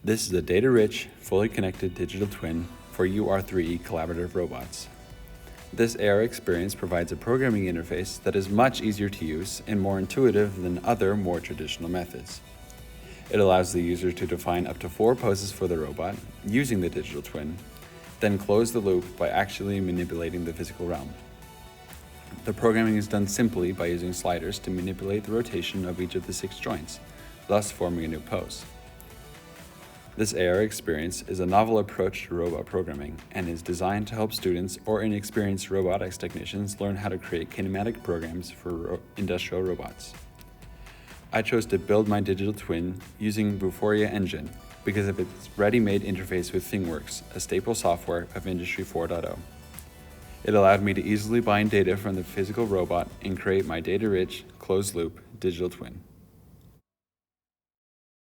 This is a data-rich, fully connected digital twin for UR3e collaborative robots. This AR experience provides a programming interface that is much easier to use and more intuitive than other, more traditional methods. It allows the user to define up to 4 poses for the robot using the digital twin, then close the loop by actually manipulating the physical realm. The programming is done simply by using sliders to manipulate the rotation of each of the 6 joints, thus forming a new pose. This AR experience is a novel approach to robot programming and is designed to help students or inexperienced robotics technicians learn how to create kinematic programs for industrial robots. I chose to build my digital twin using Vuforia Engine because of its ready-made interface with ThingWorx, a staple software of Industry 4.0. It allowed me to easily bind data from the physical robot and create my data-rich, closed-loop digital twin.